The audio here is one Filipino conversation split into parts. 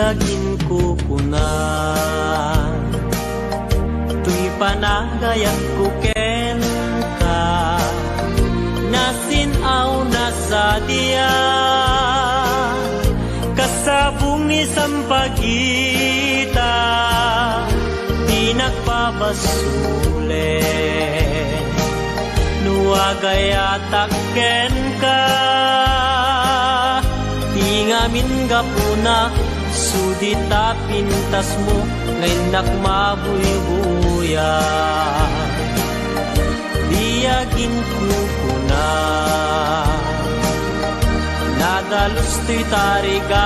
Diyagin ko kuna tuy panagayat ko ken ka nasinaw na sa diya kasabong ni sampagita di nagpabasule nuagayatak ken ka di ngamin gapuna sudita pintas mo ngayon nakmabuy-buya diyagin ko kuna nadalos to'y tarigagay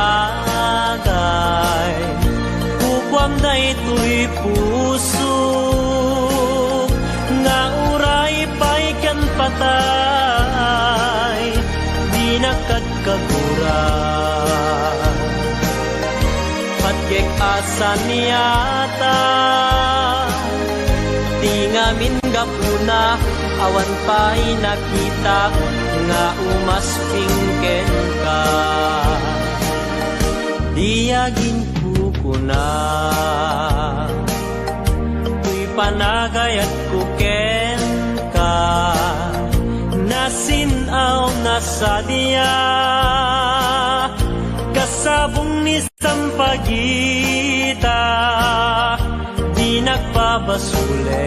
kukwam na ito'y puso nga uray pa'y kan patay di nakadkaguran patgek asan niyata di ngamin gapuna awan pa'y nakita nga umaspingken ka diyagin ko kuna tuy panagayat ko ken ka nasinaw na sa diya kasabong ni sampagita di nagpabasule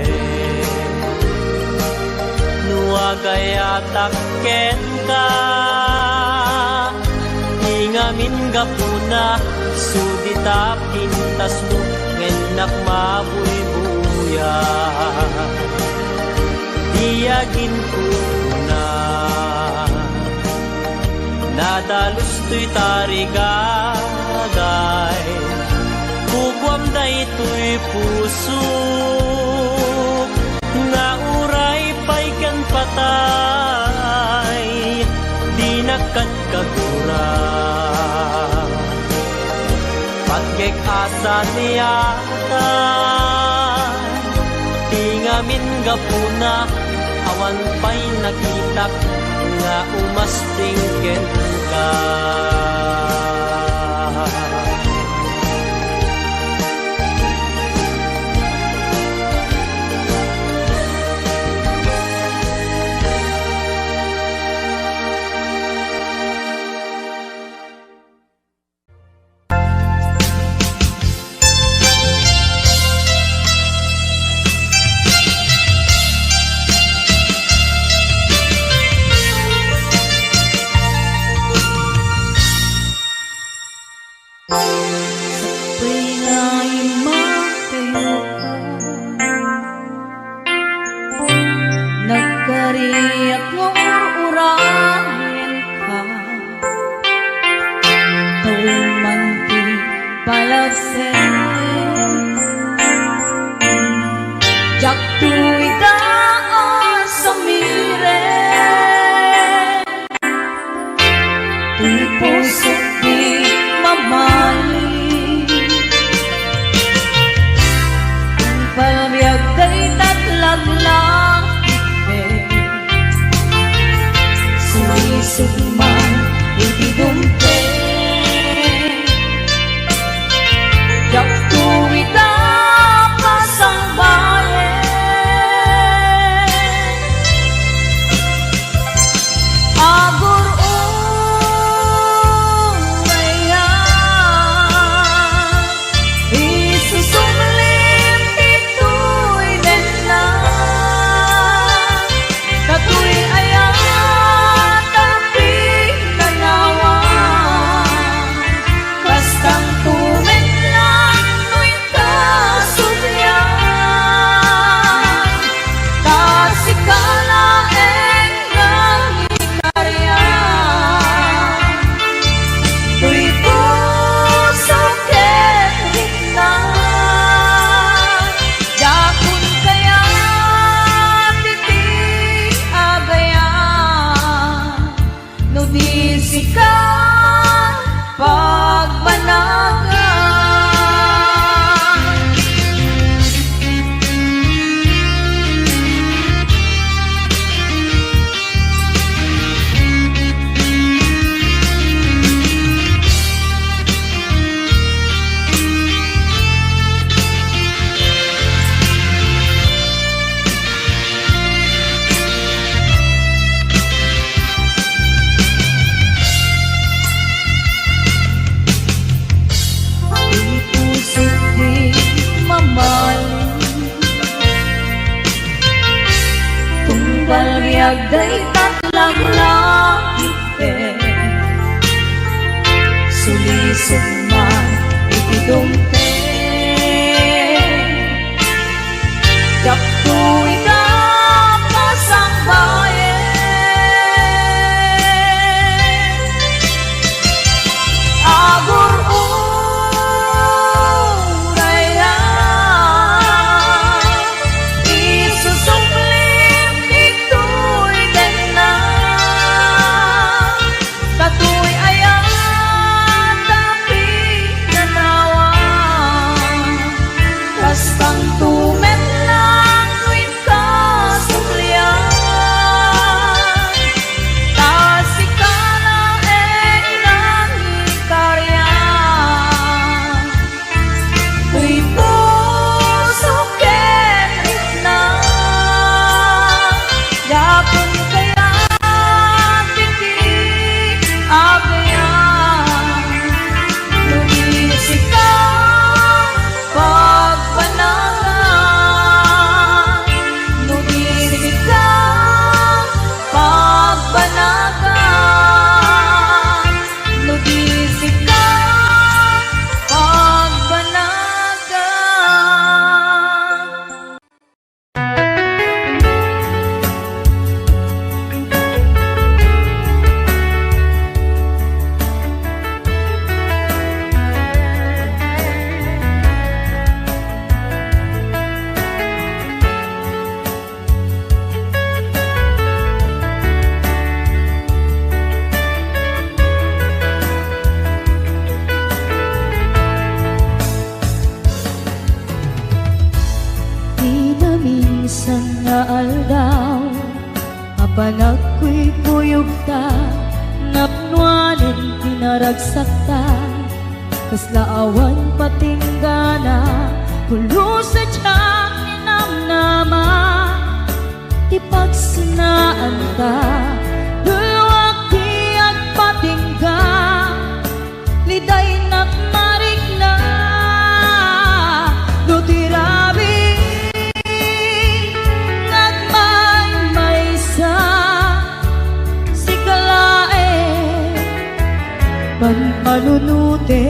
nuagayatak ken ka di ngamin gapuna sudita pintas mo ngayon nakmabuy-buya diyagin ko na nadalos to'y tarigagay kukwam na ito'y puso nga uray pa'y kan patay di nakadkaguran patgek asa niyata di ngamin gapuna awan pa'y nakitak nga umaspingken ka agday tatlag langit sulisog man itidumpe daktoy ka pasang bayan agur uraya isusuplim ito'y dena kato'y ayan tapi nanawa kastang tumen lang tuwin ka sulian tasika na nang ikaryan tuy puso kenit na yapon kaya titi agayan lumisik ka pagbanagan lumisik ka pagbanagan lumisik ka pagbanagan. Di na minsan nga aldaw apan ako'y kuyog ta napnuanin pinaragsak ta kaslaawan patinggana kulo sa tiyak ni namnama ti pagsinaan ta dulwak ti agpatingga liday nakmarik na no tirabi nagmaymaysa si kalae panpanunute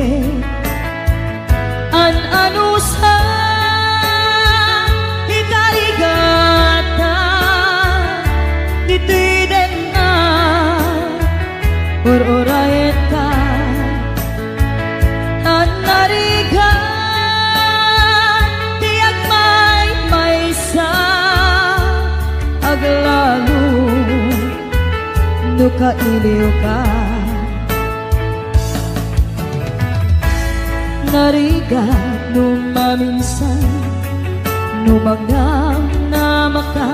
an anusa ikarigata dito'y den na or-orayen ka an narigan tiyak maymaysa aglalo no kailiw ka narigat no maminsan no magnam na maka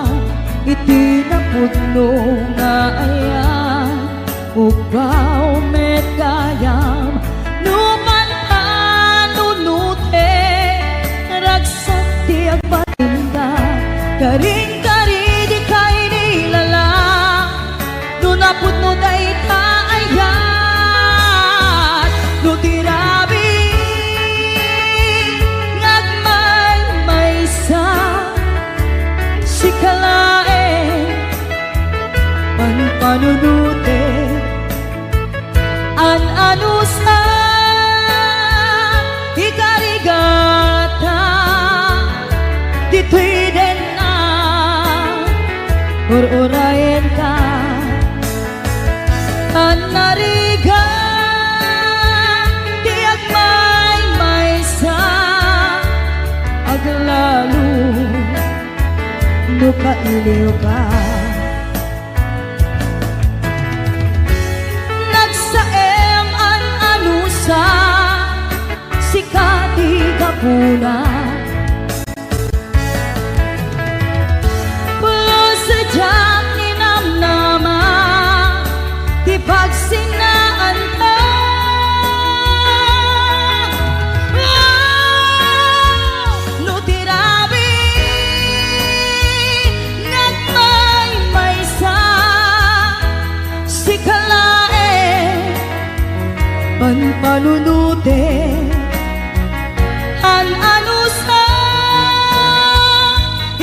itinapudno nga ayan upaw met kayam no mananunute ragsak ti agpatinda karing-kari di kay nilala no napudno day taayat no tirabi nagmaymaysa si kalae panpanunute an anusa ikarigata dito'y den na or-orayen ka an narigan di agmaymaysa aglalo no kailiw ka nagsaem an anusa si katigapuna pulo sa diyak ni namnama ti pagsinaan ka no tirabi nagmaymaysa si kalae panpanunute an anusa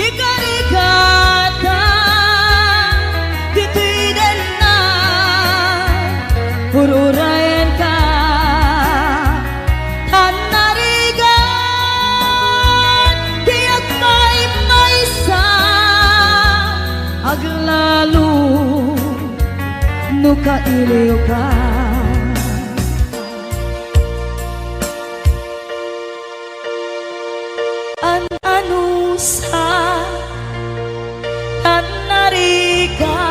ikarigata pururayan ka tanarigan tiyak may sa aglalu nuka iliw ka an anu sa tanarigan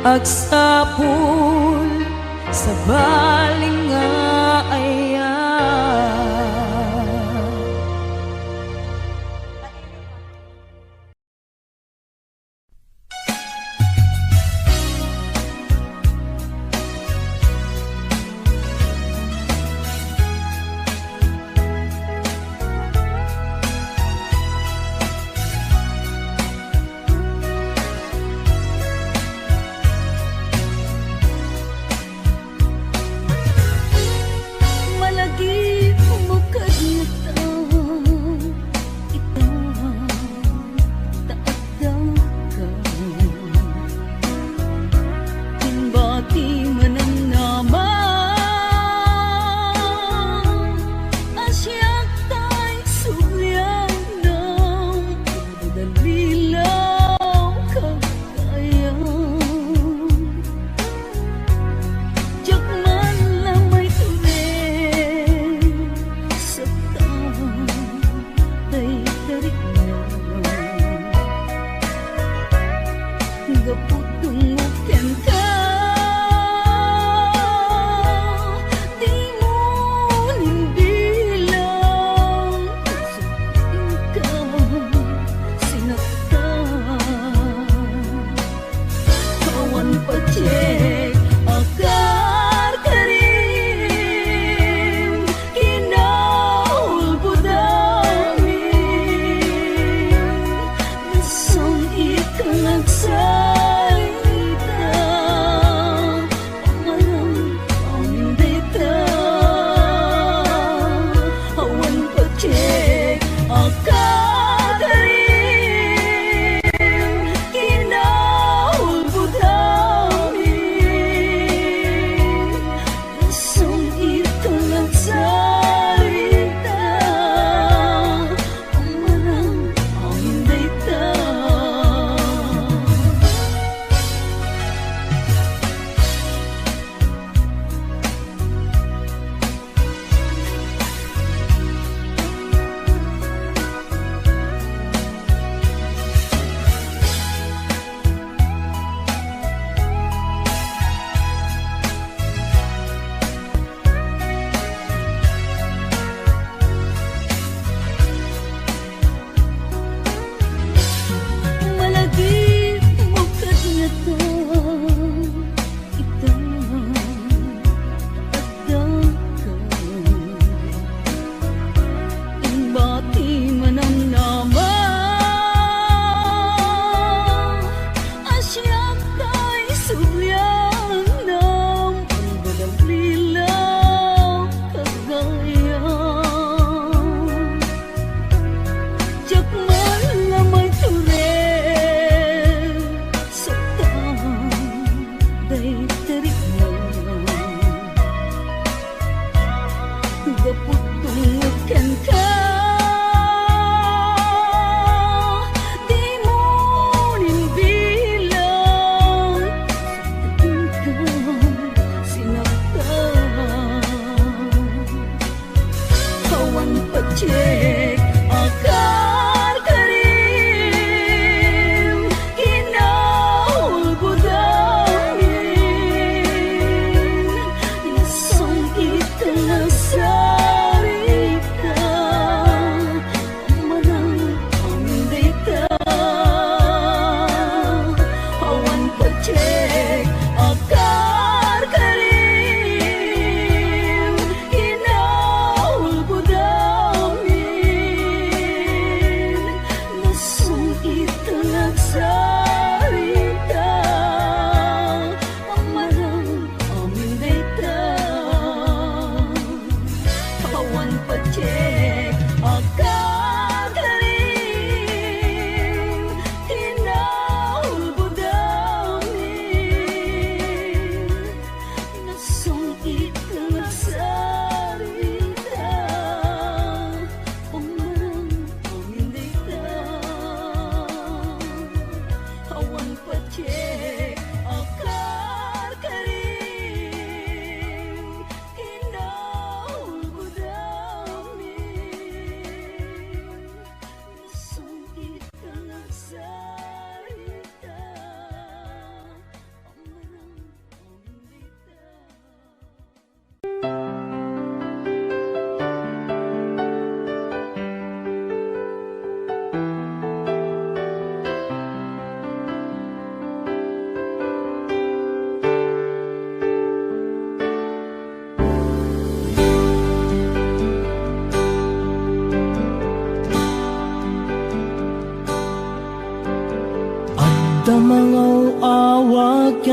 agsapul sa baling nga ayan.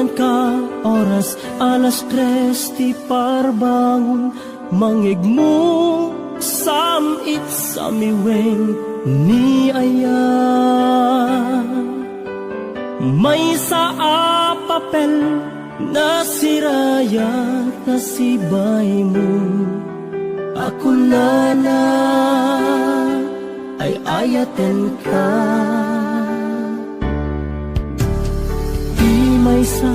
ken ka oras alas 3 ti parbangon mangigmo samit samiweng ni aya may sa papel na siraya na sibay mo ako na ay ayaten ka di may sa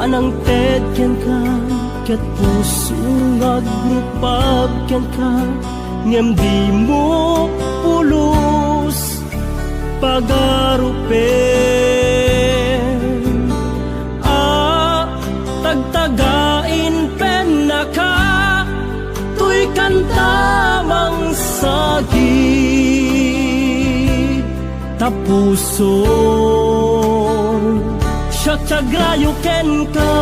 anang tedken ka ket puso ngagrupag ken ka ngem di mo pulos pagarupen tagtagain pen naka tuy kantamang sagit tapuson siya tsagrayo ken ka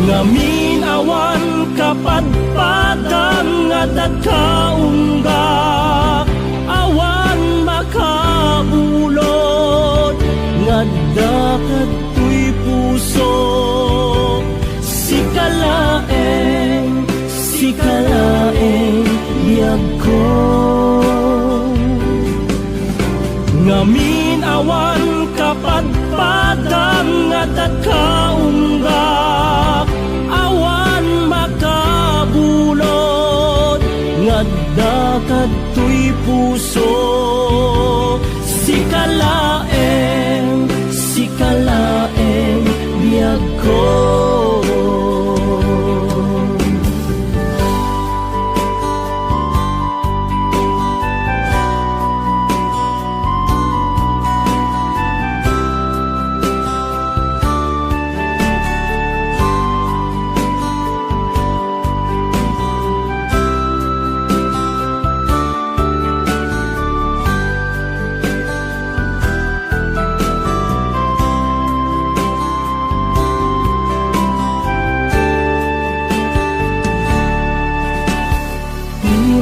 ngamin awan kapadpadang adat kaunggak awan makabulod ngadakat tuy puso sikalaeng biyag ko ngamin awan kapadpadang adat kaunggak awan makabulod ngadakat tuy puso sikalaeng biyag ko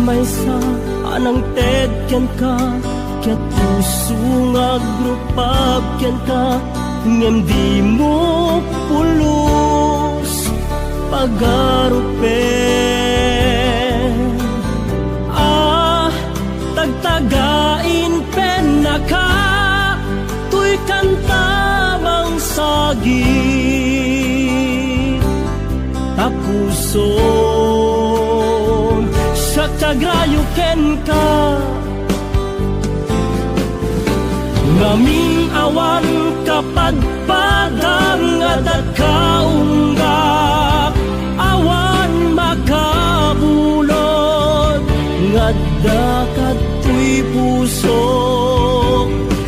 may sa anang tedken ka ket puso ngagrupag ken ka ngem di mo pulos pagarupen tagtagain pen naka tuy kantamang sagit tapuson tsagrayo ken ka ngamin awan kapadpadang adat kaunggak awan makabulod ngadakat tuy puso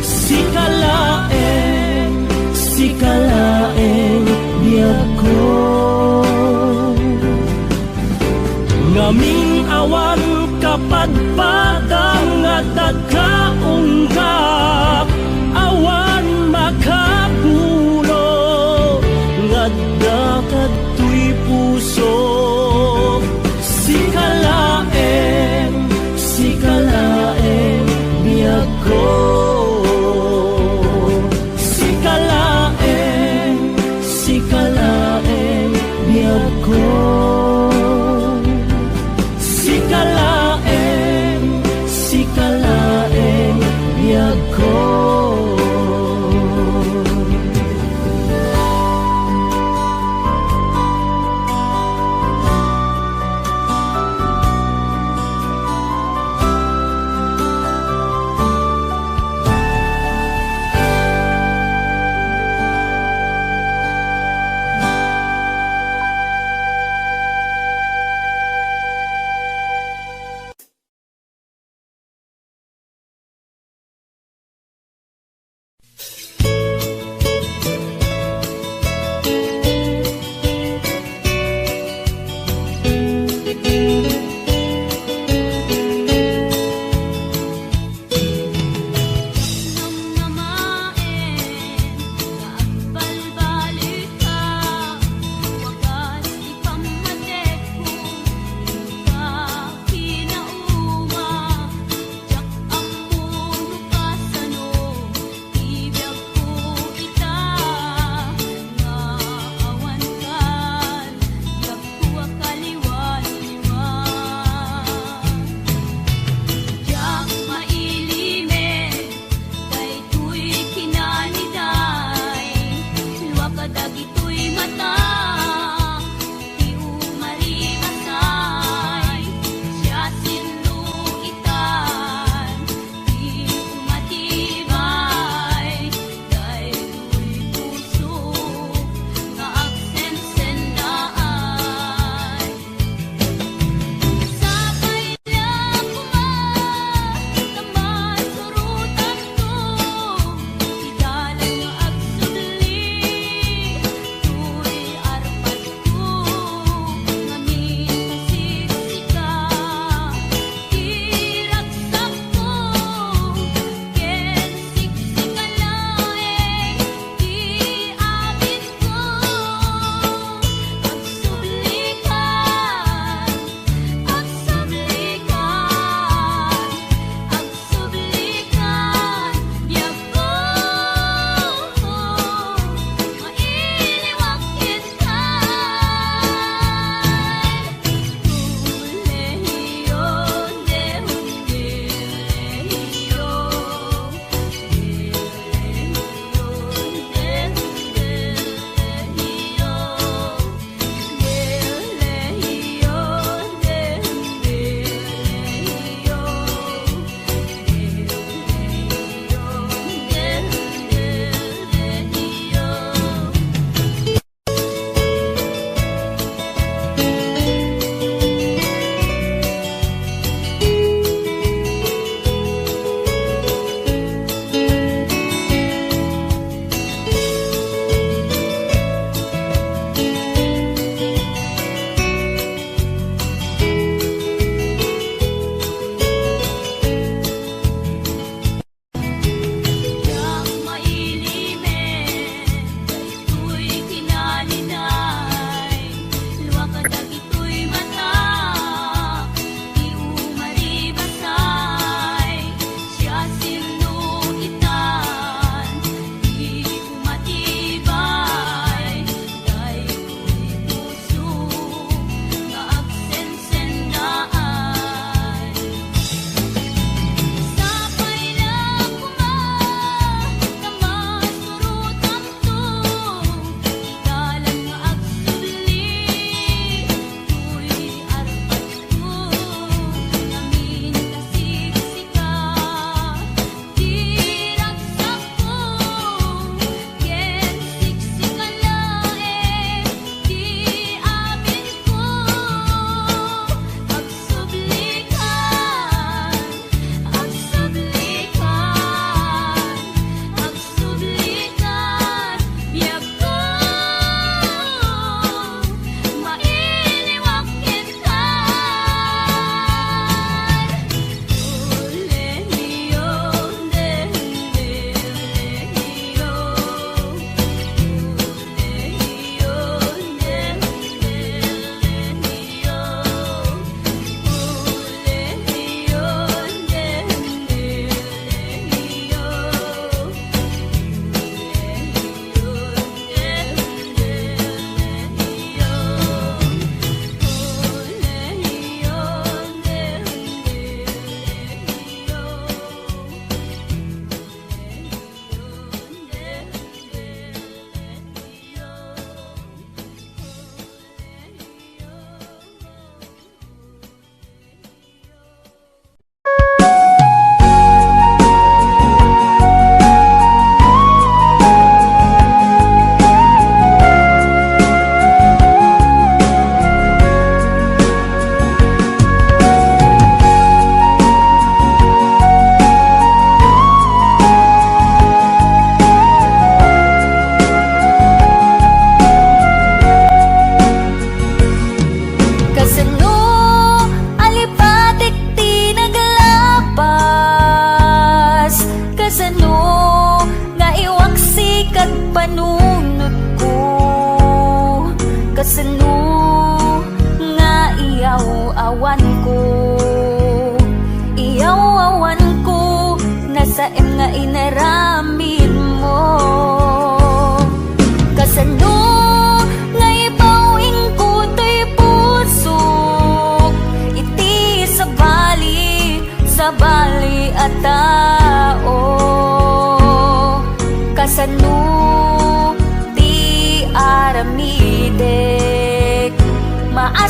sikalaeng biyag ko ngamin awan kapadpadang adat kaunggak awan makabulod ngadakat tuy puso sikalaeng biyag ko sikalaeng biyag ko sikalaeng biyag ko wa kadagitoy mata, ti umaribasay, siya sinuitan, ti umatibay, daytoy puso nga agsensendaay. Sakay lang kuman, tamad surutan ko, idalan nga agsudli,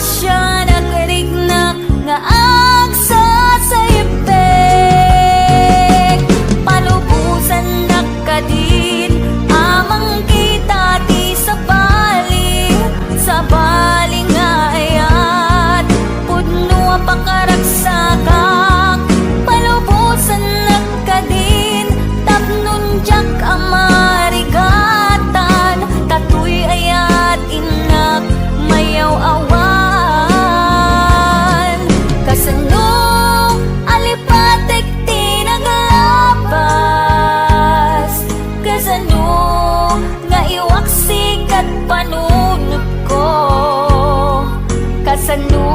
siya nagrignak nga agsa sa ipek. Palubusan nakadin amang kita di sa bali nga ayat pudno ang pangkaragsakak. Palubusan nakadin tapnon jak amarigatan tatuy ayat inak mayaw awan. Kasano alipatek tinaglabas, kasano nga iwaksik at panunod ko, kasano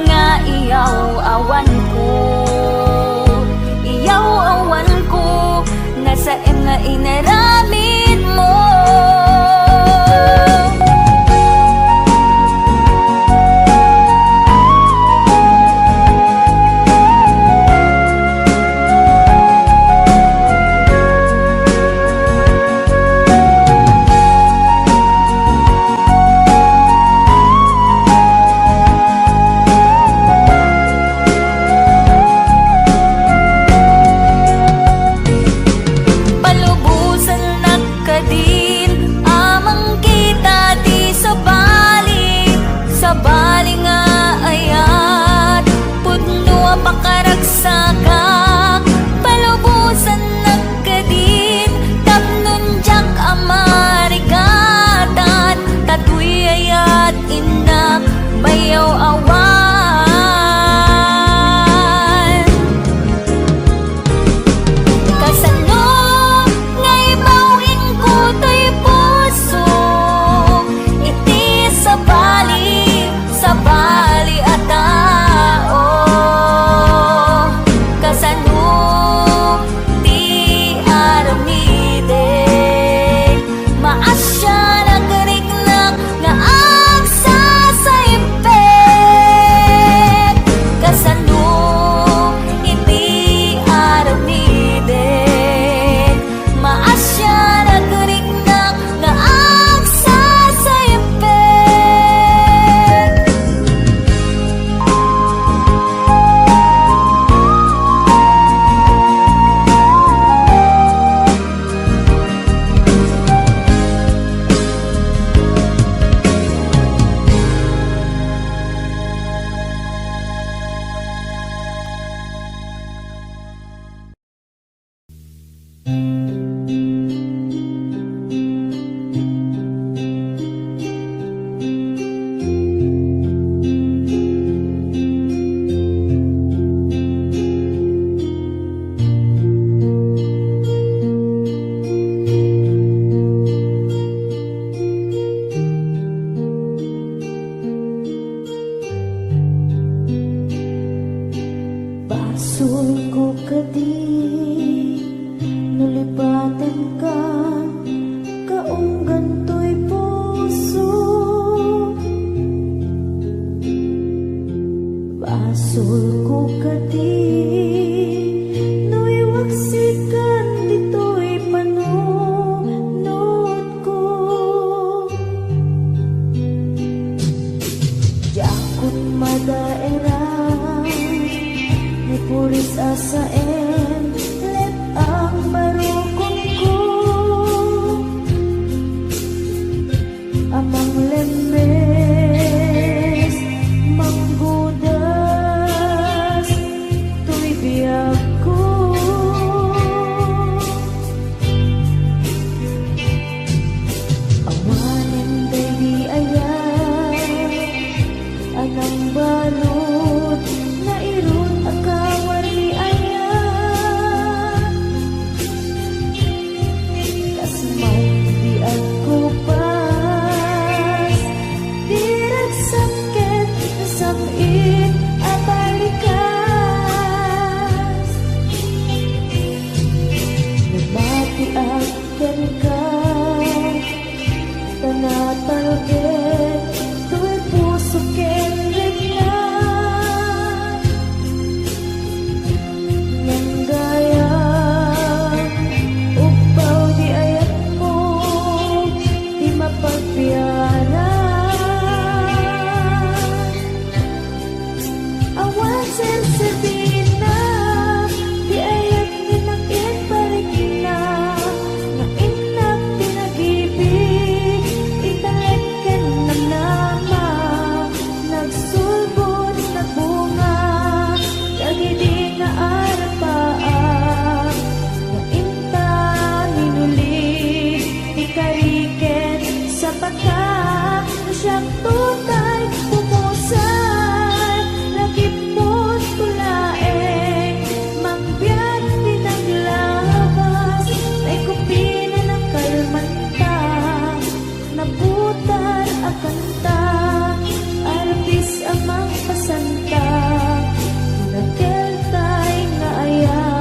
nga iyaw awan ko, iyaw awan ko nga sa nga inaramid mo. Palubusan nakadin amang kita di sa bali nga ayat pudno ang pangkaragsakak. Palubusan nakadin tapnon jak amarigatan tatuy ayat inak mayaw awan. Kasano nga ibawin ko to'y puso iti sa patak na siyang tutay pumusay lakip mo't tulaeng mangbiyak pinaglabas ay kupina ng kalmanta nabutar akanta arabis amang pasanta nakeltay nga aya.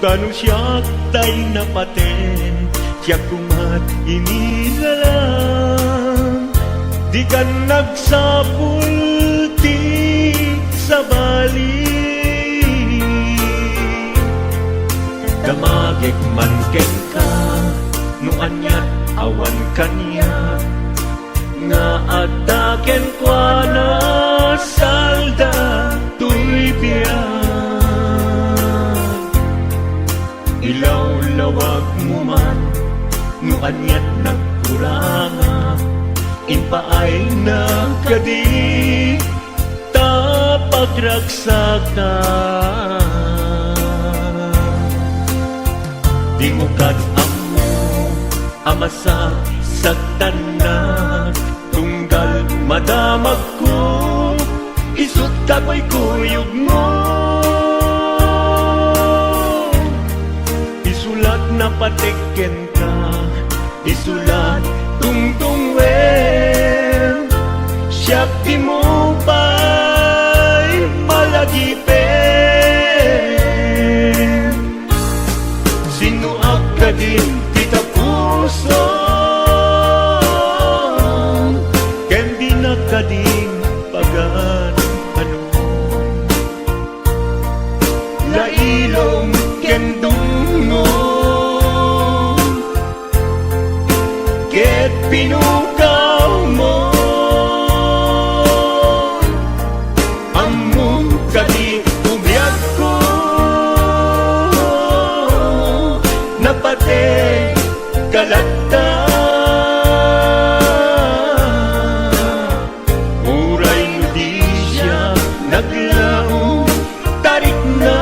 Tanong siya tay na paten siya kumat inilalang, di ka nagsapulti sa bali. Damagig man ken ka, no anyat awan kaniya, nga ataken kwa na salda tuy biyan. Ilaw-lawag mo man, no anyat nagkuranga, impaay na kadi tapagragsakan. Di mo kad-amo amasa sagtanan, tunggal madamag ko isut kakoy kuyog mo. Isulat na patiken ka, isulat tungtungwen, siyak di mo pa'y malagipin. Sinuak ka din kita puso, ken di na ka din pagan ano. Lailong ken dungong, ket pinukaw mo, among ka di umiyag ko, napate kalata. Uray mo di siya naglaong, tarik na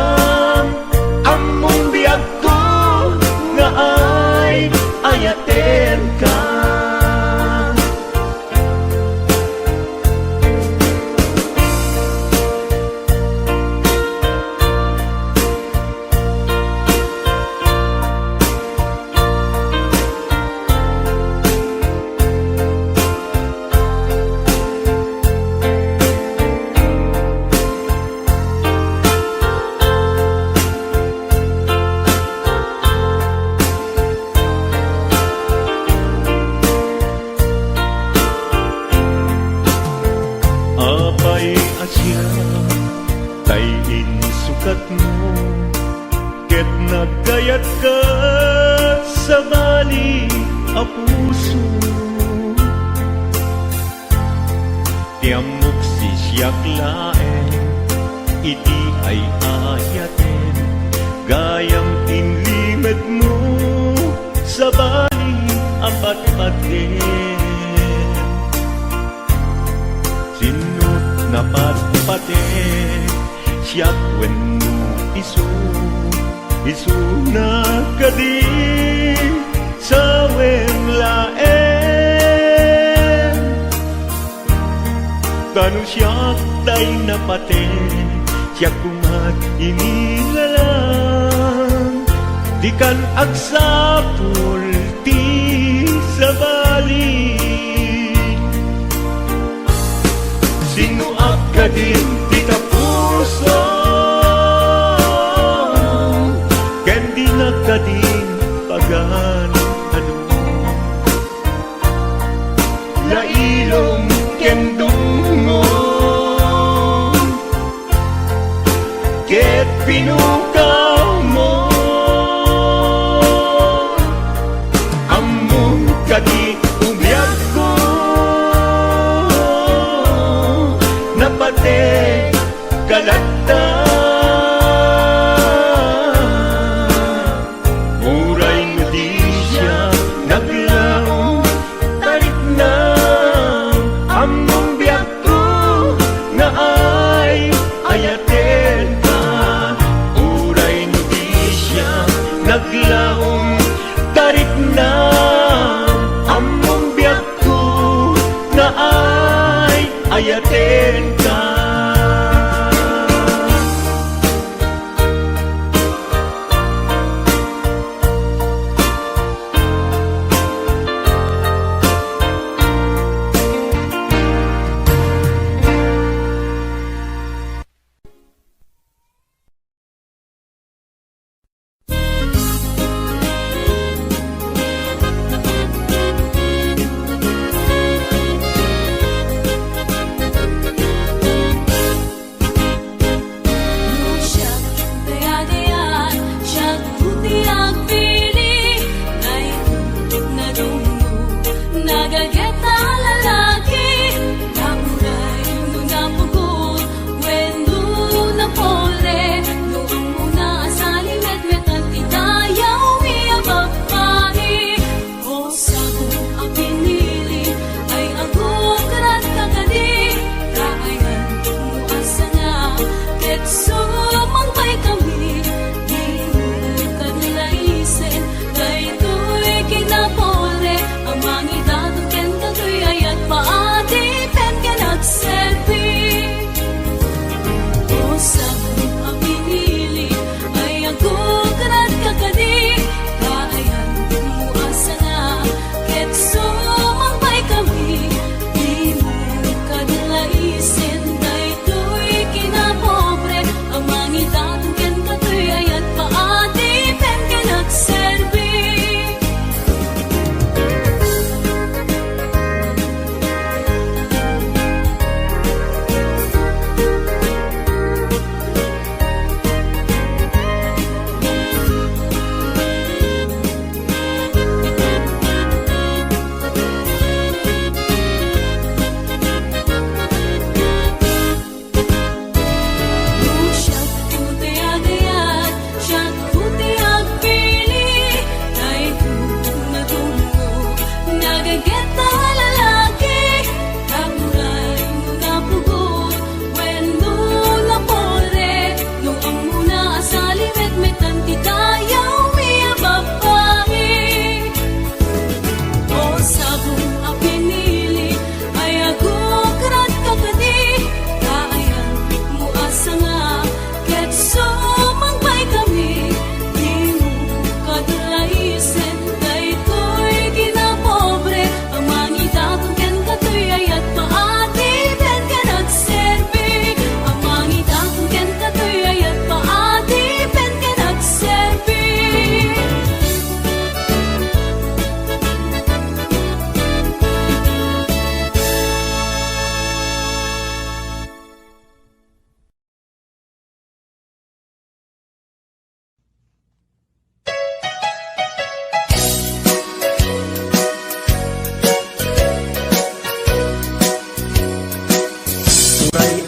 among biyag ko, nga ay ayaten ka. Apay asya tayin sukat mo, ket nagkayat ka sa bali a puso. Tiamok si siyak laen, iti ay ayaten, gayang inlimed mo sa bali apat paten. Sinut na patpate, siyak wen mo isu na kadi sa wen laen. Kanu siyak day na pate, siyak kumat inilalang, di kan agsapul ti sa bali. Sinuak ka din kita puso, ken di na ka din pagan ano. Lailong ken dungong, ket pinukaw mo, among ka di umiyag ko, napate kalata. Uray mo di siya naglaong, tarik na among biyak ko, nga ay ayaten ka. Uray mo di siya naglaong, tarik na among biyak ko, nga ay ayaten ka.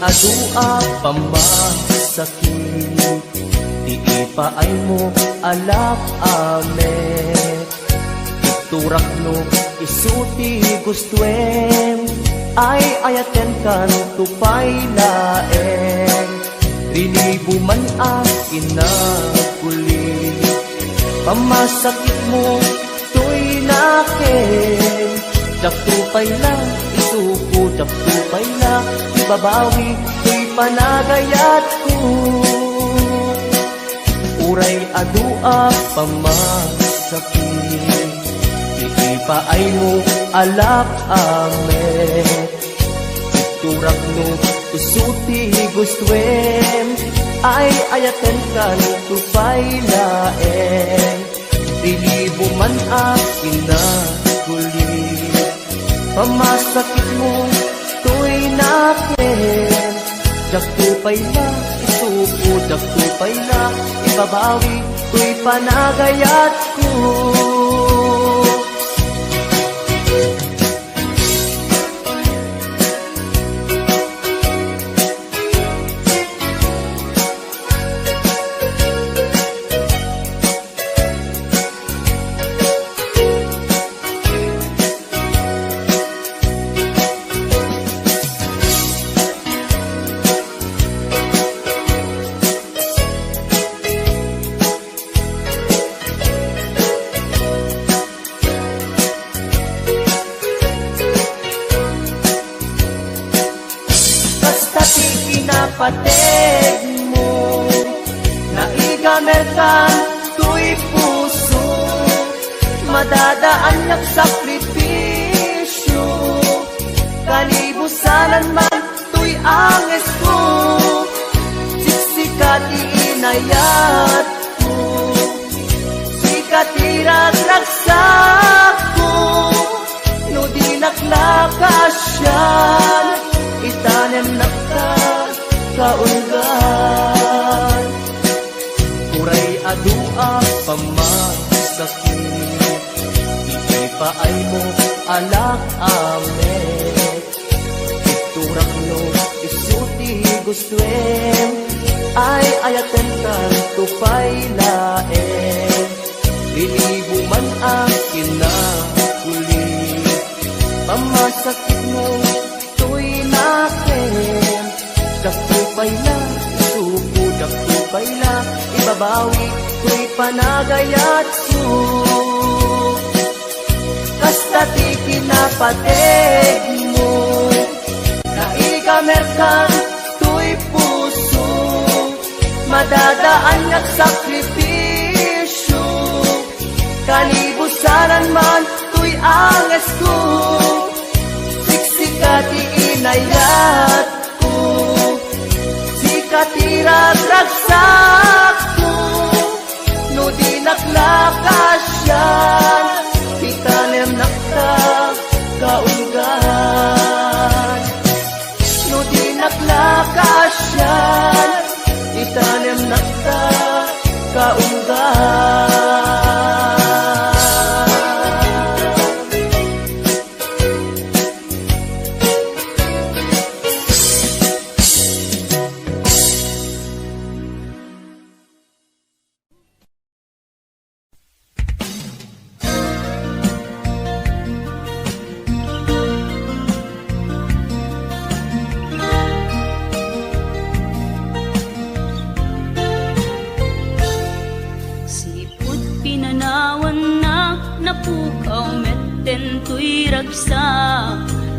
adua pamasakit, di ipaay mo alak amet. Iturak no isuti gustuem, ay ayaten kan tupay laeng. Rinibo man ang kinaguli, pamasakit mo to'y nakin. Jaktupay na, isuko, jaktupay na, ibabawi, to'y panagayat ko. Uray adua pamasakit, iipaay mo alak amet. Iturak no, isuti gustuem, ay ayaten kan tupay laeng. Rilibo man ang kinaguli, pamasakit mo to'y nakin. Jaktupay na, isuko, jaktupay na, ibabawi, to'y panagayat ko. Pateg mo, naigamerkan to'y puso, madadaan ng sakripisyo. Kalibusanan man to'y anges ko, siksikat iinayat ko, sikat iragraksak ko, no di naklakasyan, itanem nakta kaulgan. Uray adua pamasakit, iipaay mo alak amet. Iturak no, isuti gustuem, ay ayaten kan tupay laeng. Rinibo man ang kinaguli, pamasakit mo to'y nakin. Jaktupay na, isuko, jaktupay na, ibabawi, to'y panagayat ko. Kastati kinapateg mo, naigamerkan to'y puso, madadaan ng sakripisyo. Kalibusanan man to'y anges ko, siksikat iinayat ko, katiragraksak ko, no di naklakasyan, itanem nakta kaulgan. No di naklakasyan, itanem nakta kaulgan.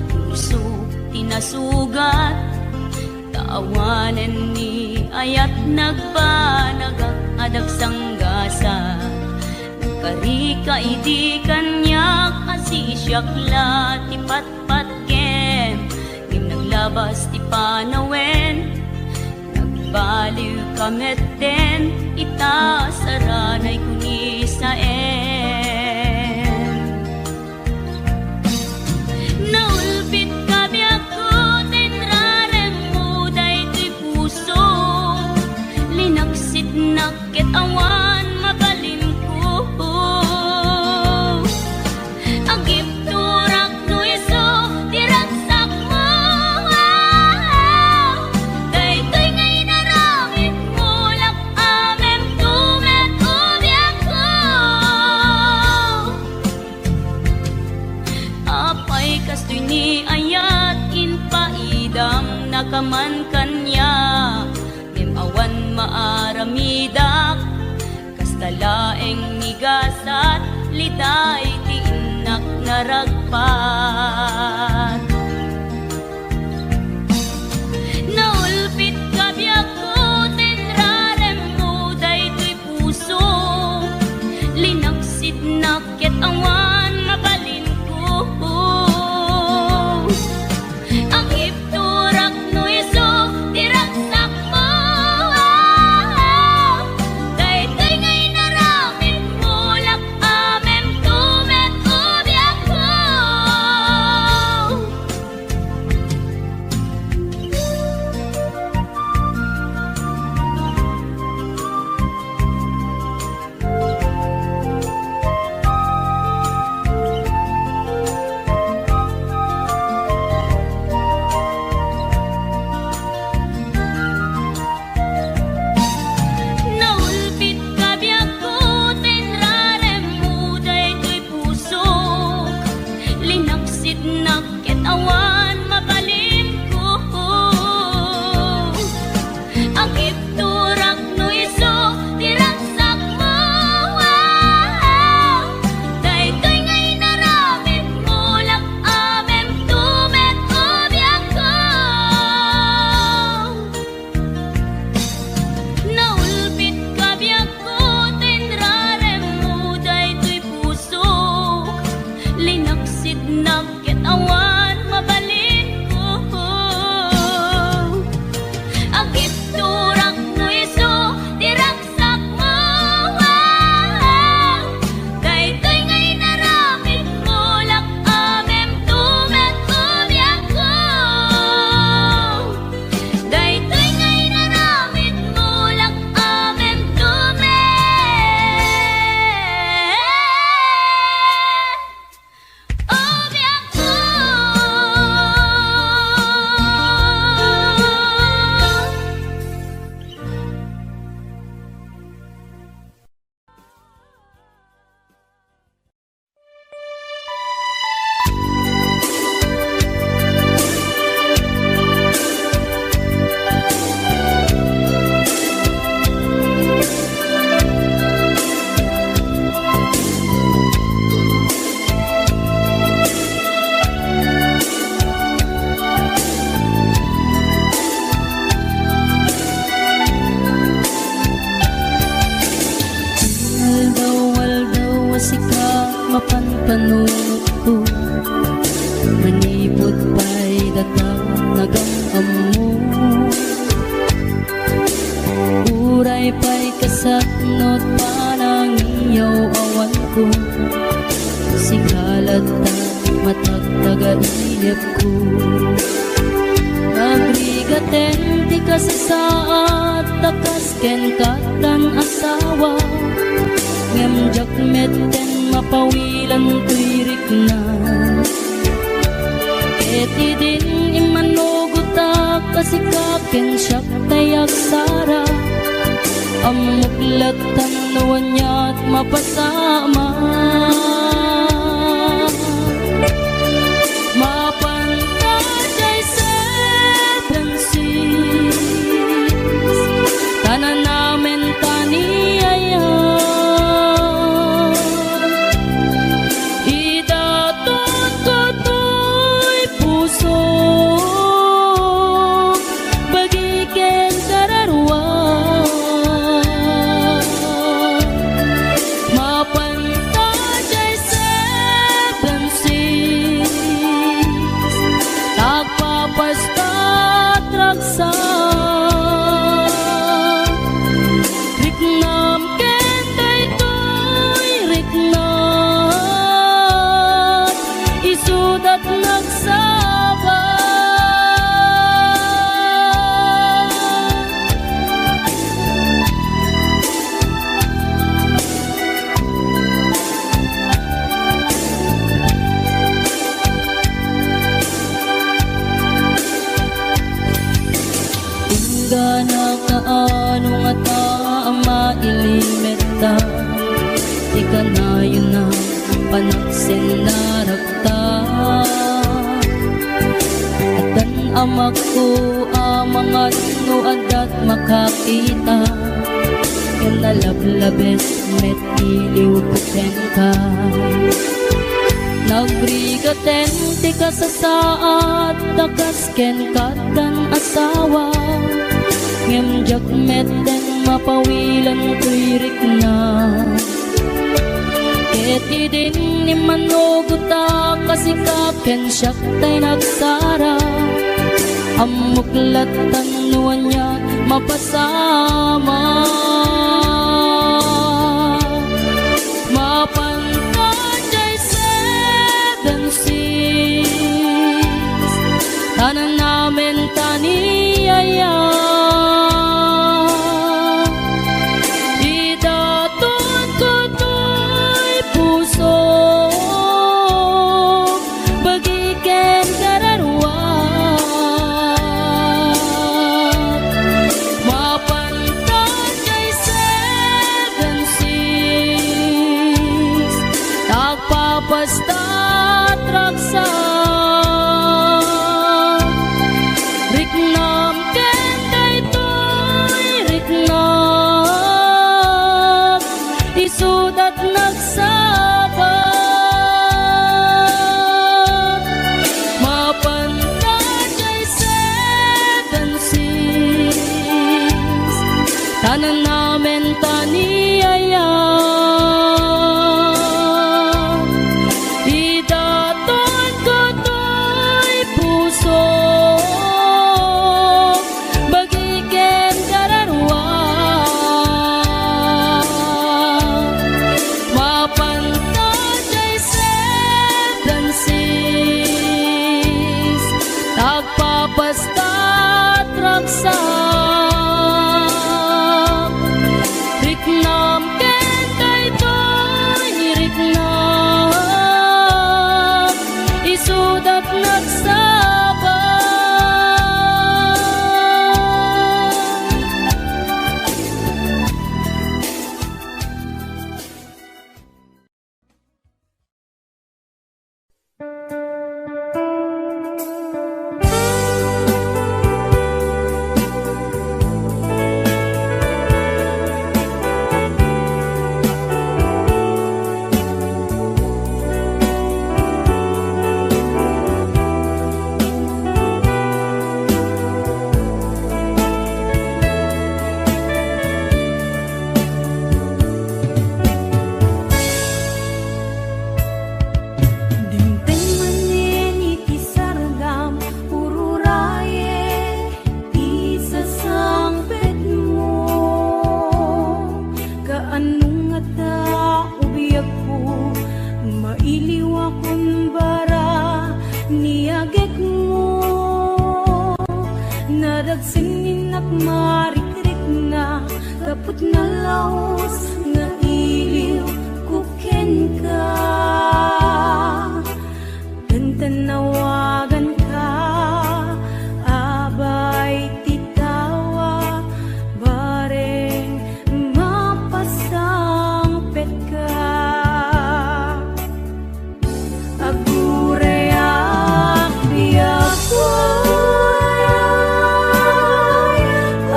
Puso tinasugat, taawanan ni ayat nagbanagak adag sanggasa. Karika idi kanyak asisyak ti patpatken, ngim naglabas ti panawen, nagbaliw kameten ita saranay kuni saen. Naulpit kabi ako tinrarem mo daytoy puso, linaksit nakit awan mabalin ko. Agip turak no iso, tiraksak mo, ni ayat in paidam nakaman kanya ngem awan maaramidak kastalaeng nigasat liday ti inak naragpat naulpit kabiyak ko tenrarem mo daytoy puso linaksid naket awan mabalin ko ang ipturak no iso tiraksak mo daytoy ngay naramit mo lak amem tumet ubyak ko naulpit kabiyak ko tenrarem mo daytoy puso linaksid naket awan mabalin ko ang ipturak no iso tiraksak mo daytoy ngay naramit mo lak amem tumet ubyak ko naulpit kabiyak ko tenrarem mo daytoy puso linaksid naket awan mabalin ko ang ipturak no iso tiraksak mo daytoy ngay naramit mo lak amem tumet ubyak ko daytoy ngay naramit mo lak amem tumet ubyak ko Waldaw asika mapanpanod ko manipod pa'y datang nagamam mo uray pa'y kasaknot panangiyaw awan ko sikalat ta matagtaga-inip ko agrigaten ti kasasaat takas ken katan asawa ngem jakmet ten mapawilan tuirik na eti din imanugutak kasikaken siyak tayak sara amuklatan nawanyat mapasama mapantajay seven seas tanan namin taniyaya idatot ko to'y puso bagiken kararwa mapantajay seven seas tagpapastat raksa riknam ken daytoy riknat isudat nagsaba Tinggana kaano nga ta ama ilimeta di ka na yun na panaksin na rakta magkuamangat no adat makakita ken nalablabes met iliw puten ka nagbrigaten ti ka sa saat takas ken katan asawa ngem jak met den mapawilan tuirik na ket idin ni manuguta kasikaken siyak tay nagsara amuklatan nuan niya mapasama mapantajay seven seas tanan namin taniyaya idatun ko to'y puso bagiken kararwa mapantajay seven seas tagpapasta traksa riknam ken daytoy riknam isudat nagsabat mapantajay seven seas tanan namin taniyaya idaton ko to'y puso bagiken kararwa mapantajay seven seas tagpapasta traksak riknam ken daytoy riknam isudat nagsabat Dinteng maneni ti sargam ururaye ti sasangpet mo kaanong ata ubiyag ko mailiw akong bara niyagek mo nadagsin nak marikrik na kaput na laos nga iliw kuken ka tanawagan ka abay titawa bareng mapasangpet ka agureyak biyakoy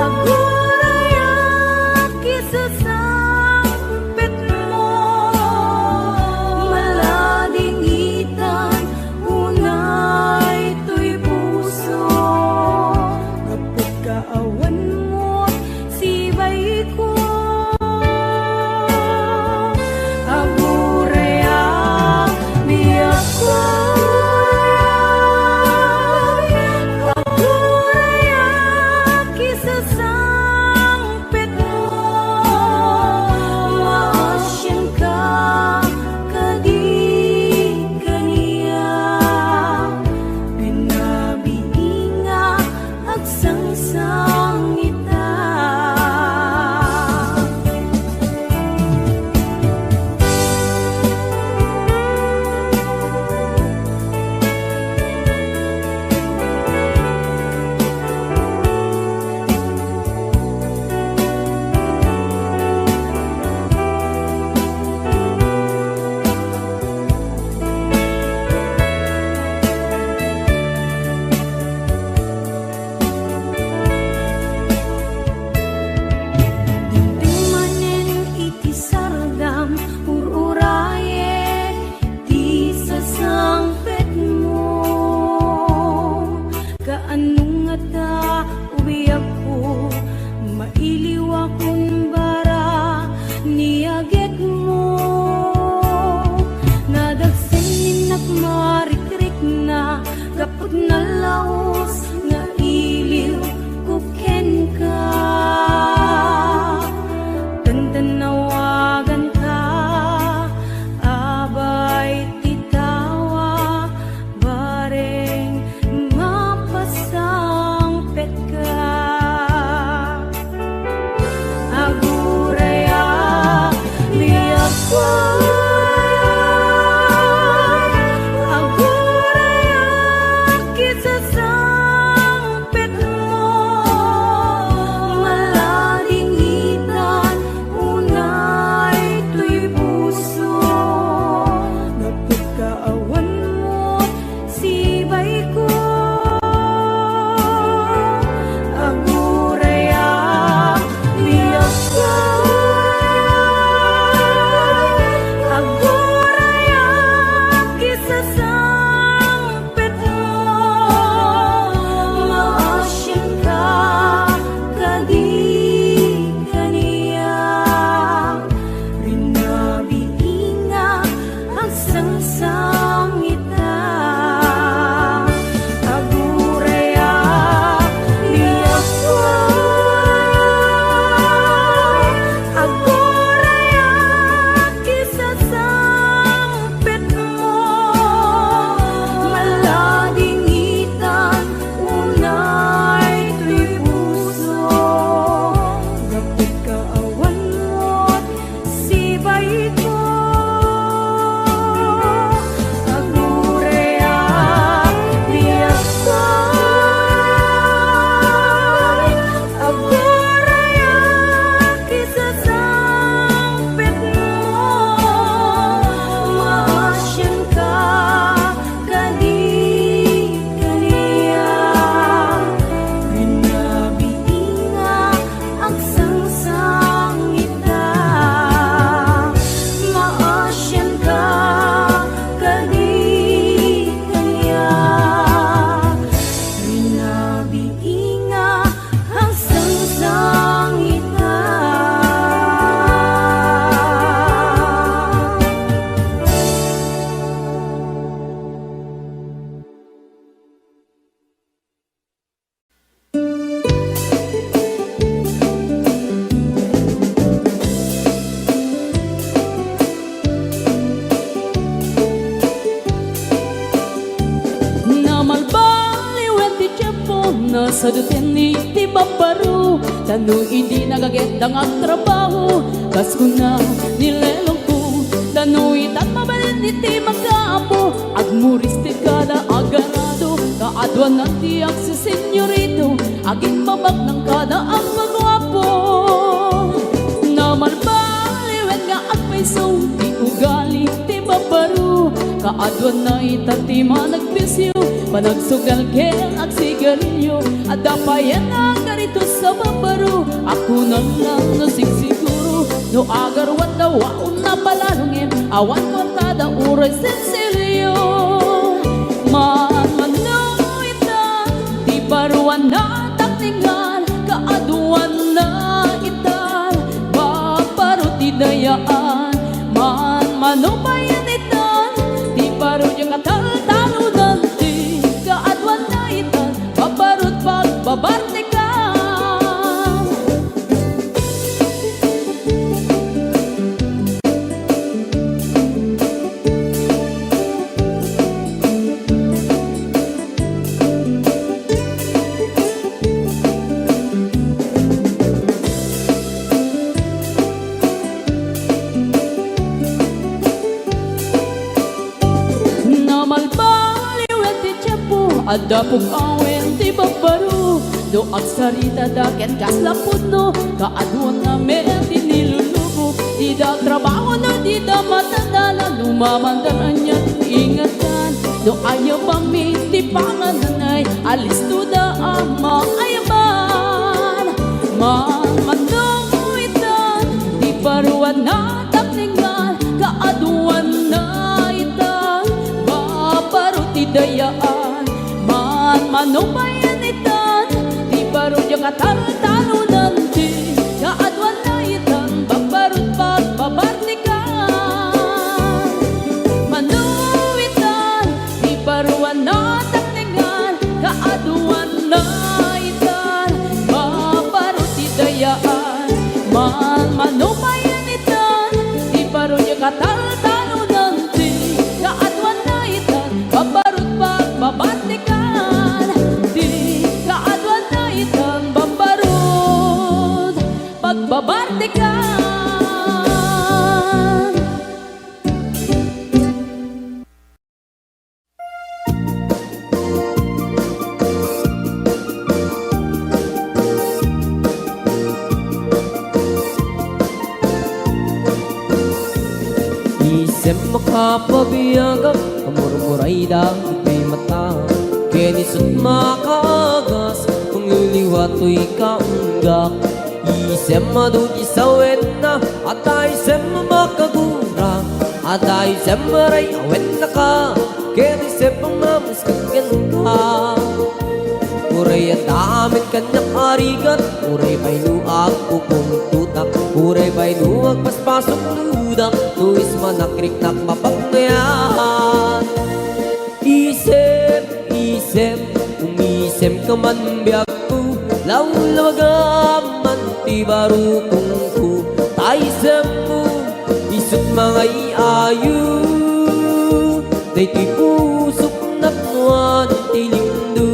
agureyak isasangpet mo malang sangpet mo. Kaanong nga ta uwi ako, mailiw akong bara niyaget mo. Nadagsin nagmarikrik na kapag nalaos nga iliw kuken ka. Tantanawagan ka, abay titawa, bareng mapasangpet ka. Aguraya, liyak ko. Aguraya, kisa sangpet mo. Malading hitan, unay to'y puso. Napagkaawan mo, sibay ko. Aguraya, liyak ko. Aguraya, kisa sangpet mo. Maasyan ka, kadi kaniya. Rinabiinga ang sangsangita. Aguraya, liyak ko. Aguraya, kisa sangpet mo. Malading hitan, unay to'y puso. Kapag kaawan mo't sibay ko. Aguraya, liyak ko. Aguraya, kisa sangpet mo. Maasyan ka, kadi kaniya. Rinabiinga ang sangsangita. Maasyan ka, kadi kaniya. Rinabiinga ang sangsangita. Namalbaliwen ti tiyempo nasa duten ni ti babaru. Tanong hindi nagagandang ang trabaho, kas ko na nilelong ko. Tanong itat mabalin ni ti magkaapo, agmuris ti kada agarado. Kaadwan ng ti ang si senyorito, aging mabag ng kada ang magwapo. Namalbaliwen nga agpaiso, ti ugali ti babaru. Kaadwan na itati managbisyo, panagsugal ken ag sigarilyo. Adapayan ang ganito sa babaru, ako na lang nasigsiguro. No agarwan daw waon na palalungin, awan kwartada uray sensilyo. Manmanoita, di baruan na takningan, kaaduan na itan, babaru ti dayaan. Manmanubayan itan, di baru yung katal-talo nanti, kaadwan na itan, babarut pagbabarte ka. Namalbaliwen ti tiyempo, adapog awen ti babaru. Do agsarita daken kaslapod no, kaadwan na meron ti nilulubo. Di da trabaho no, di da matandala, lumamandaran niya ingatan. Do ayaw pami ti pangananay, alis to da ang maayaman. Manuitan, di baruan na takningan, kaaduan na itan, dayaan man manubayan itan di baro yung katartalunan di kaadwan na itan babarut pagbabartikan manuwitan di baruan na takningan kaadwan na itan babarut di dayaan man manubayan itan di baro yung katartalunan di kaadwan na itan babarut pagbabartikan di kaadwan na itan babarut pagbabartikan. Isem makapabiyagam Amur-muray dahil kay mata Kenisot makagas Kung liliwato'y kaunggak Isem madugi sa wena At isem makagura At isem maray awet na ka Kenisem pamamas kaganda Uray at amin kanyang arigat Uray pa'y nuag upong tutak Uray pa'y nuag paspasok ludak Nuis manakrik-nak mapagnayan Isem, isem, umisem ka man biyak ko Lawlawagaman ti barukong ko Taisem mo, isut mga iayo Day ti pusok naknuan ti lindo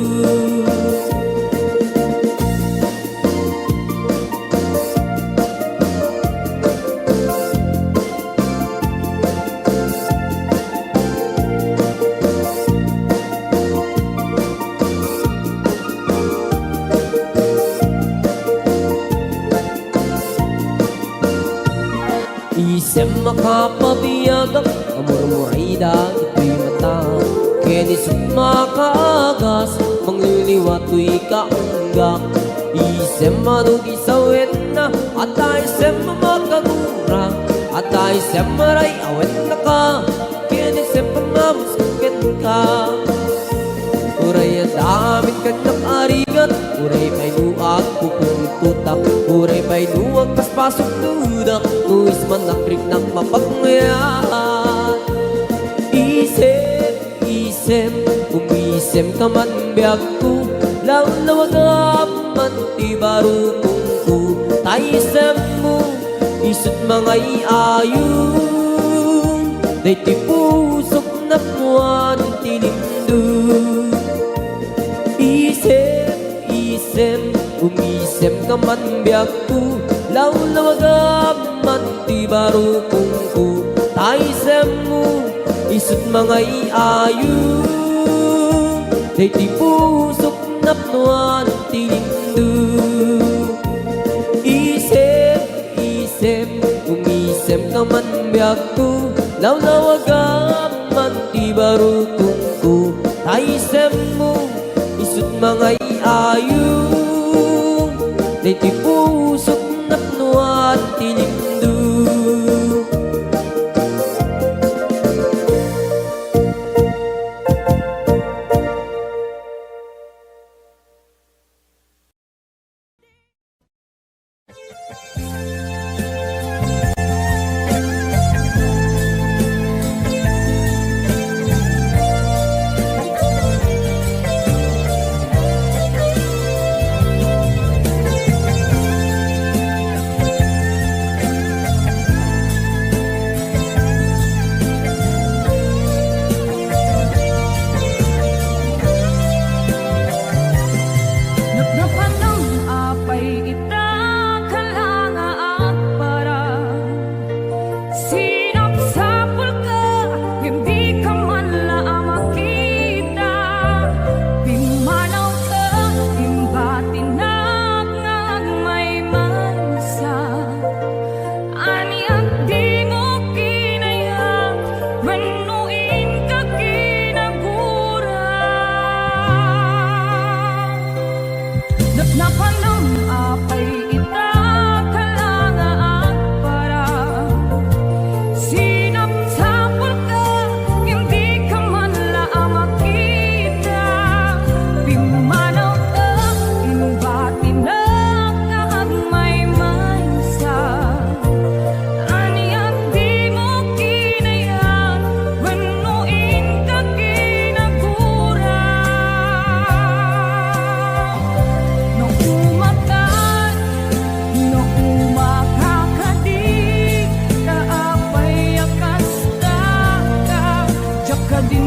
Isem makapabiyagam Amur-muray dagit ko'y mata Kenisot makagas Mangliliwato'y kaunggak Isem madugi sa wena At isem makagura At isem maray awet na ka Kenisem pamamuskin ka Uray at damit kanyang arigat Uray pa'y nuag kupong tutak Uray pa'y nuag paspasok dudak Nuis manakrik ng mapagnayan Isem, isem, umisem ka man biyag ko Lawlawagaman ti barukong ko Taisem mo, isut mga iayo Day ti pusok na puwan ti lindo Isem, isem, umisem ka man biyag ko Lawlawagaman ti barukong ko Taisem mo, isut mga iayo Day ti pusok na puwan ti lindo Isem, isem, umisem ka man biyag ko Lawlawagaman ti barukong ko Taisem mo, isut mga iayo Day ti pusok napnuan ti lindo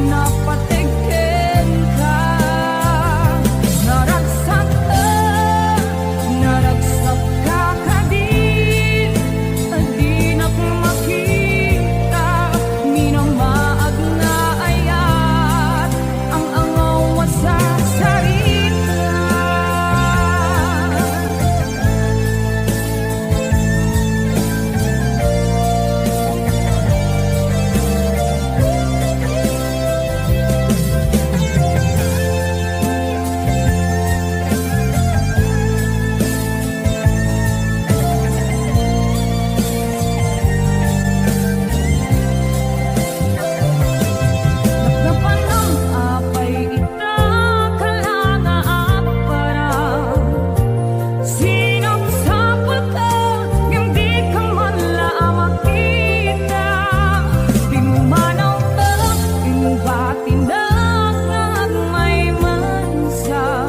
napatikin ka. Naragsak ka kadin, di na makita, minamaag na ayat, ang angaw sa sarita. Napanang apay ita kalanga at parang sinapsapul ka, hindi ka man lang makita. Pimanaw ka, pinubatinag ng may mansa.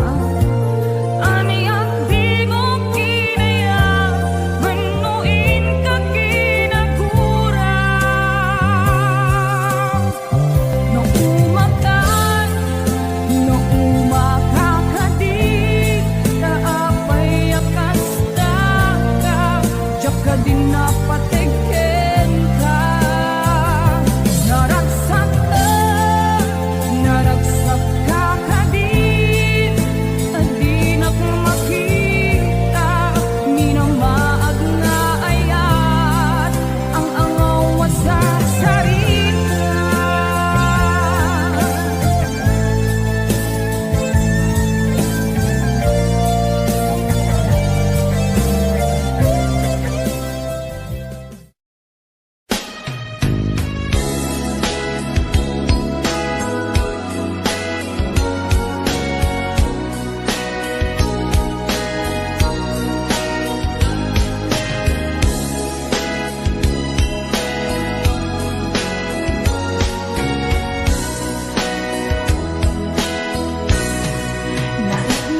Aniyak di mo kinaya, manuin ka kinagura. Nung umakakadig, naapay akasta ka, diyak ka din napatikin ka. Naragsak ka kadin, di na makita, minamaag na ayat, ang angaw sa sarita.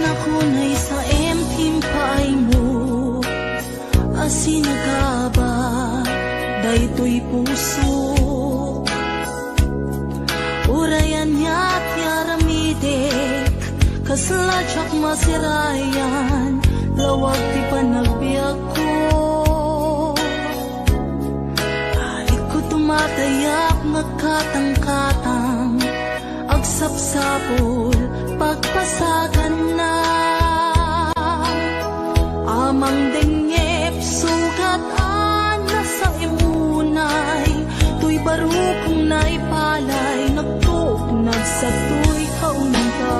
Nakunay sa emptimpay mo, asinagaba, daytoy puso. Urayan niya't yaramidek, kasladyak masirayan, lawag ti panagbiag ko. Alik ko tumatayak, nagkatang-katang, agsapsapol, pagpasagan na. Amang dengep, sugat na sa imunay, tuy barukong naipalay, nagtugnag sa tuy kaunta.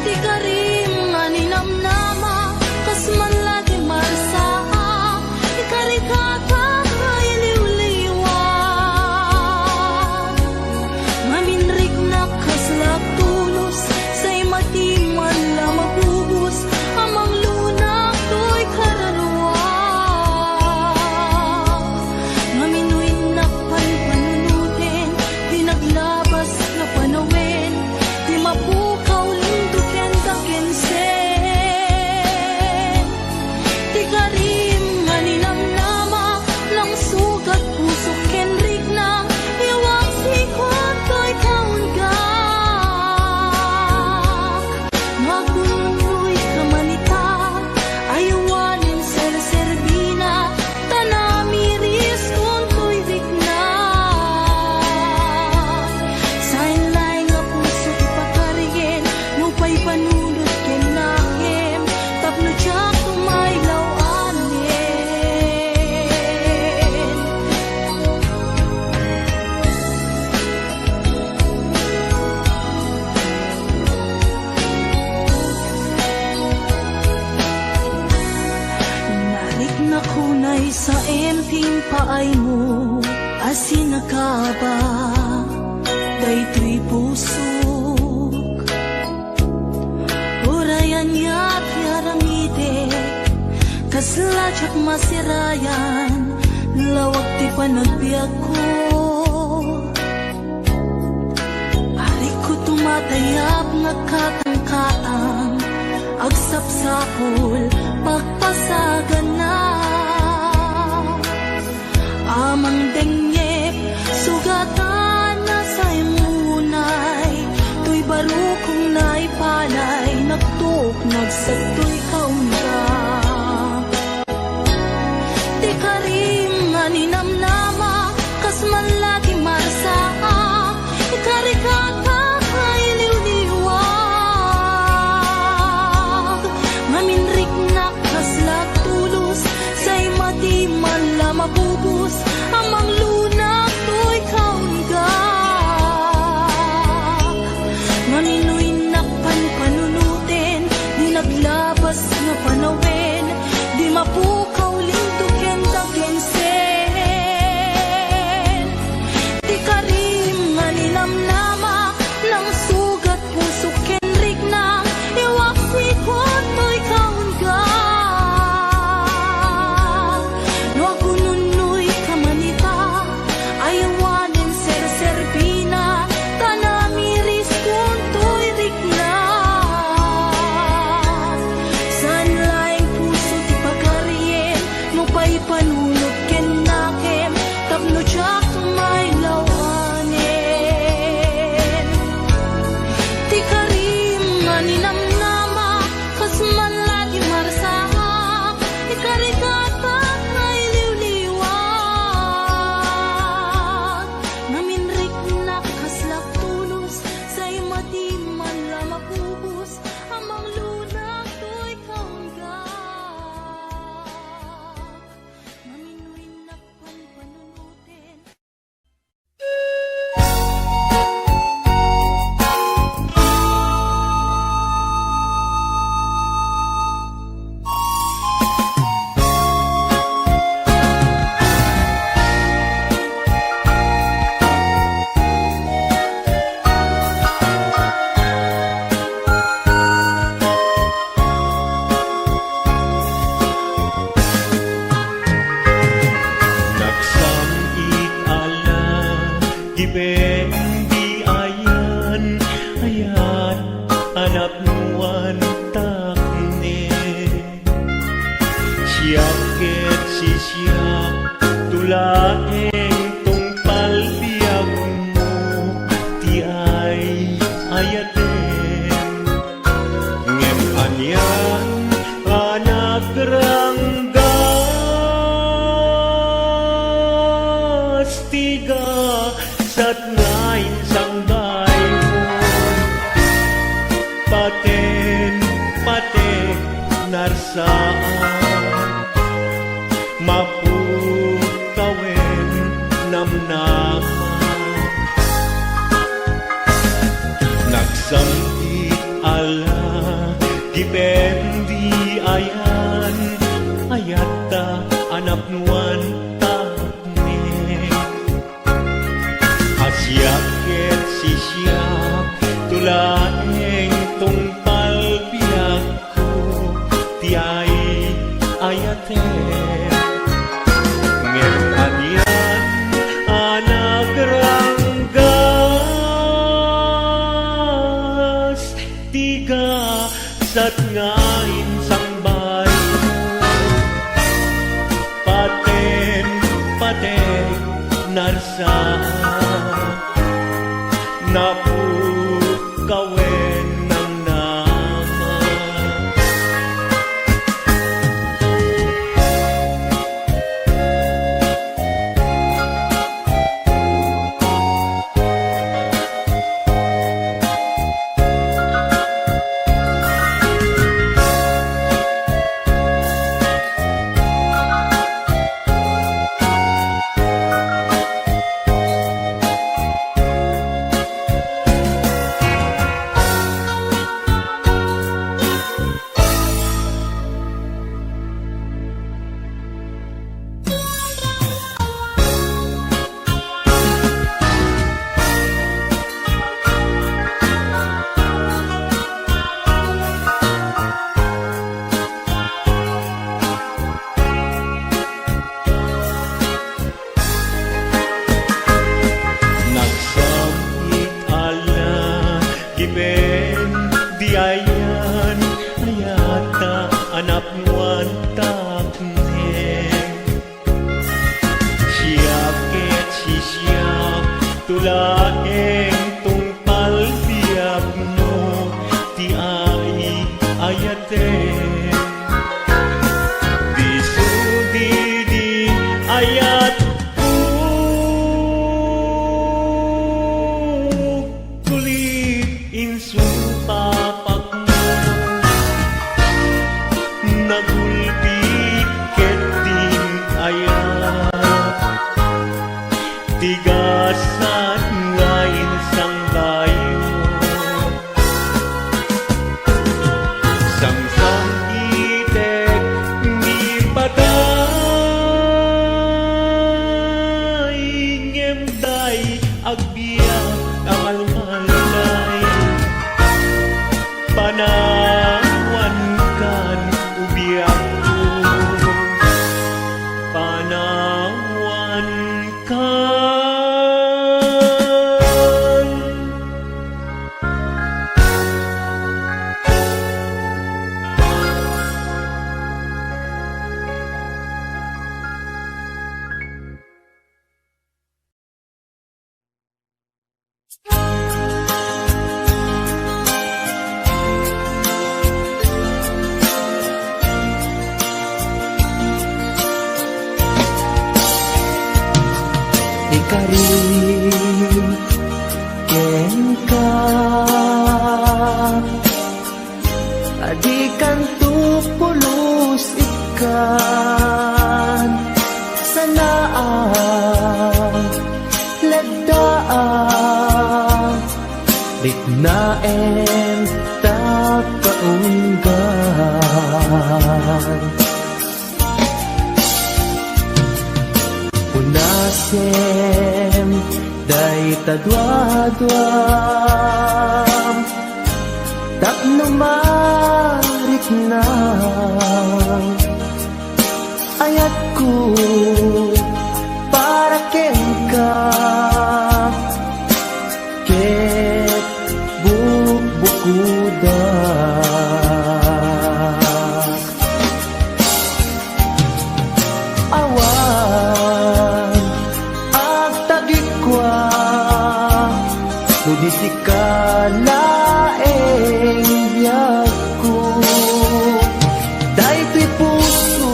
Di ka rin nga ninamnama, kas man lagi marsaha, di ka rin kakakay liw-liwa. Maminrik na kaslak tulos, sa'y matiman la mabubos, amang lunak to'y kararwa. Maminuin na panpanunutin, di naglabas na panawin, di mapukaw lindukin dakinsen. Di ka rin nga ninamnama, lang sugat puso kenrik na, iwang sikot ko'y kaunggak. Maguloy ka manita, ayawanin ser-serbina, tanamiris kung to'y bigna. Sainlay nga puso ipagkarigin, lupay panunod kinahim, tapno tiyak tumaylaw anin. Narik na kunay sa emping paay mo, asinagaba, daytoy pusok. Urayan niya't yaramidek, kasladyak masirayan, lawag ti panagbiag ko. Arik ko tumatayap, nagkatang-katang, agsapsapol, pagpasagan na. Amang dengep, sugatan ayan ayata anak nuan takne asyaket sisyak tulaeng tungpal biyak ko tiay ayate ngem anyan anak ranggas tiga sat ngain sang bayo paten paten narsa napu kawen ng nama nagsamit ala giben di ayan ayata anak nuan takne siyaket sisyak tulaeng tungpal biyak mo ti ay ayate di sudi di ayat kulit insu papak mo nagulpi keting ayat tigasan ngain sang bayo sang itek ni patay ngemday agbiyak amalmalay panawan kan ubiyak ko panawan kan ikarin ken ka adikan tu pulos ikan sanaan lagdaan bignaen takaunggan unasem day tadwadwam tapno marik na ayat ko para ken ka ket bukuda awan agtagikwa nudisikalaeng biyag ko daytoy puso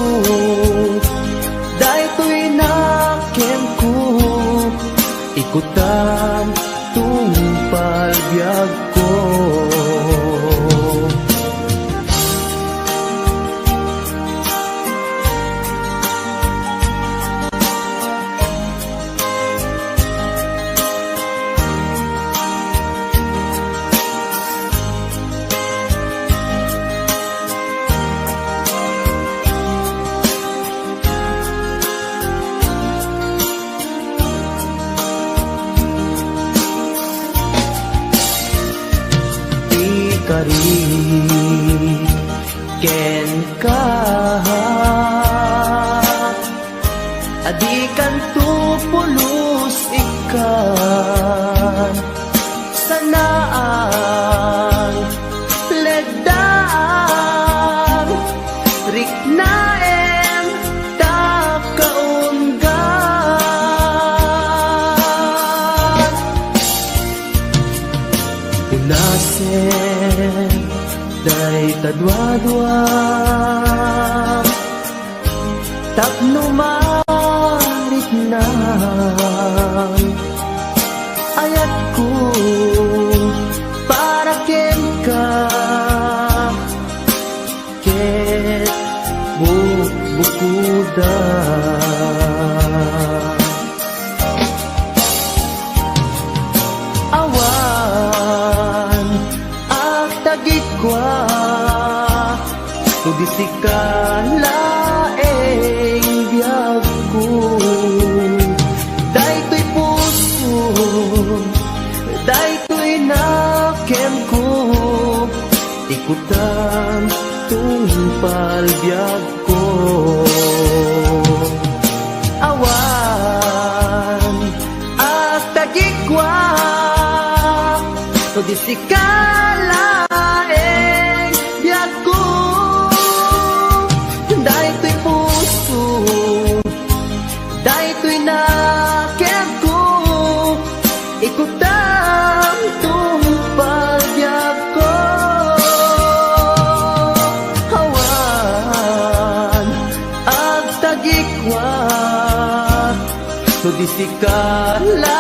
daytoy nakem ko ikutan tungpal biyag ko kari ken ka adikan tu pulos ikan sanaan ledaan riknaen takaungan unasen day tadwadwa tapno marit na ayat ko para ken ka ket bukuda awan ak tagikwa tugisikan laeng biyag ko daytoy puso daytoy nakem ko ikutan tungpal biyag ko awan at tagikwa tugisikalaeng biyag ko daytoy puso daytoy nakem ko ikutan tungpal biyag ko awan at tagikwa tugisikala